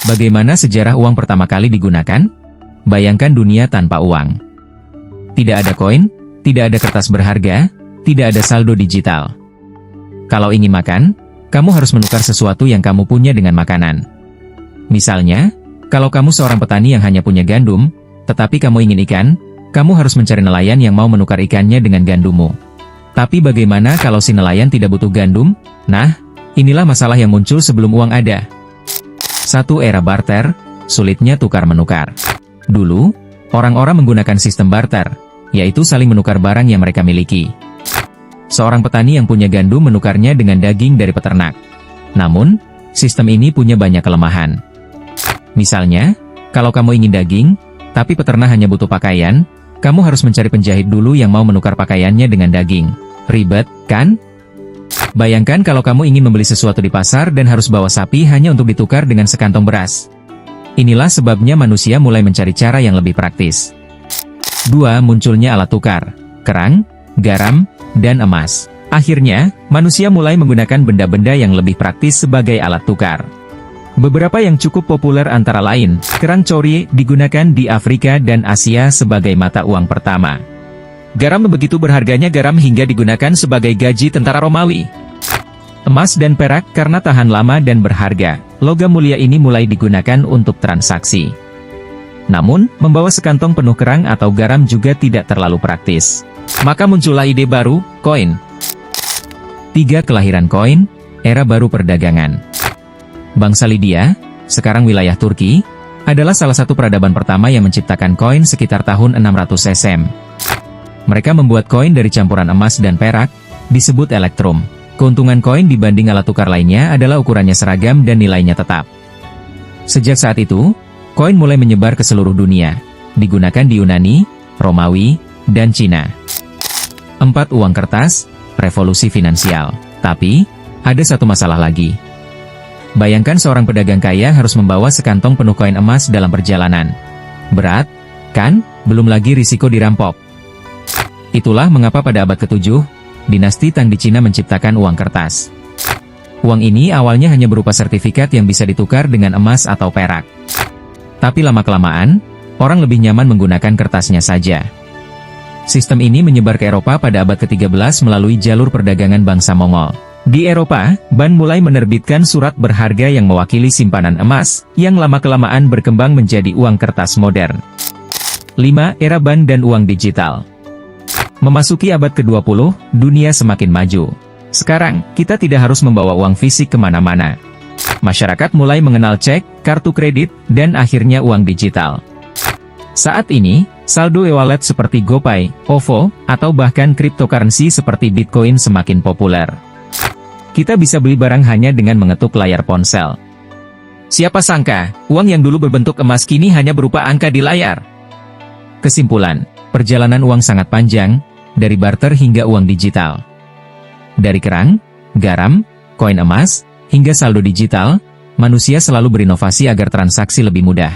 Bagaimana sejarah uang pertama kali digunakan? Bayangkan dunia tanpa uang. Tidak ada koin, tidak ada kertas berharga, tidak ada saldo digital. Kalau ingin makan, kamu harus menukar sesuatu yang kamu punya dengan makanan. Misalnya, kalau kamu seorang petani yang hanya punya gandum, tetapi kamu ingin ikan, kamu harus mencari nelayan yang mau menukar ikannya dengan gandummu. Tapi bagaimana kalau si nelayan tidak butuh gandum? Nah, inilah masalah yang muncul sebelum uang ada. Satu era barter, sulitnya tukar-menukar. Dulu, orang-orang menggunakan sistem barter, yaitu saling menukar barang yang mereka miliki. Seorang petani yang punya gandum menukarnya dengan daging dari peternak. Namun, sistem ini punya banyak kelemahan. Misalnya, kalau kamu ingin daging, tapi peternak hanya butuh pakaian, kamu harus mencari penjahit dulu yang mau menukar pakaiannya dengan daging. Ribet, kan? Bayangkan kalau kamu ingin membeli sesuatu di pasar dan harus bawa sapi hanya untuk ditukar dengan sekantong beras. Inilah sebabnya manusia mulai mencari cara yang lebih praktis. 2. Munculnya alat tukar, kerang, garam, dan emas. Akhirnya, manusia mulai menggunakan benda-benda yang lebih praktis sebagai alat tukar. Beberapa yang cukup populer antara lain, kerang cori digunakan di Afrika dan Asia sebagai mata uang pertama. Garam begitu berharganya garam hingga digunakan sebagai gaji tentara Romawi. Emas dan perak karena tahan lama dan berharga, logam mulia ini mulai digunakan untuk transaksi. Namun, membawa sekantong penuh kerang atau garam juga tidak terlalu praktis. Maka muncullah ide baru, koin. 3. Kelahiran koin, era baru perdagangan. Bangsa Lydia, sekarang wilayah Turki, adalah salah satu peradaban pertama yang menciptakan koin sekitar tahun 600 SM. Mereka membuat koin dari campuran emas dan perak, disebut elektrum. Keuntungan koin dibanding alat tukar lainnya adalah ukurannya seragam dan nilainya tetap. Sejak saat itu, koin mulai menyebar ke seluruh dunia, digunakan di Yunani, Romawi, dan Cina. 4. Uang kertas, revolusi finansial. Tapi, ada satu masalah lagi. Bayangkan seorang pedagang kaya harus membawa sekantong penuh koin emas dalam perjalanan. Berat, kan? Belum lagi risiko dirampok. Itulah mengapa pada abad ke-7, dinasti Tang di Cina menciptakan uang kertas. Uang ini awalnya hanya berupa sertifikat yang bisa ditukar dengan emas atau perak. Tapi lama-kelamaan, orang lebih nyaman menggunakan kertasnya saja. Sistem ini menyebar ke Eropa pada abad ke-13 melalui jalur perdagangan bangsa Mongol. Di Eropa, Ban mulai menerbitkan surat berharga yang mewakili simpanan emas, yang lama-kelamaan berkembang menjadi uang kertas modern. 5. Era Ban dan uang digital. Memasuki abad ke-20, dunia semakin maju. Sekarang, kita tidak harus membawa uang fisik kemana-mana. Masyarakat mulai mengenal cek, kartu kredit, dan akhirnya uang digital. Saat ini, saldo e-wallet seperti GoPay, OVO, atau bahkan cryptocurrency seperti Bitcoin semakin populer. Kita bisa beli barang hanya dengan mengetuk layar ponsel. Siapa sangka, uang yang dulu berbentuk emas kini hanya berupa angka di layar. Kesimpulan, perjalanan uang sangat panjang, dari barter hingga uang digital. Dari kerang, garam, koin emas, hingga saldo digital, manusia selalu berinovasi agar transaksi lebih mudah.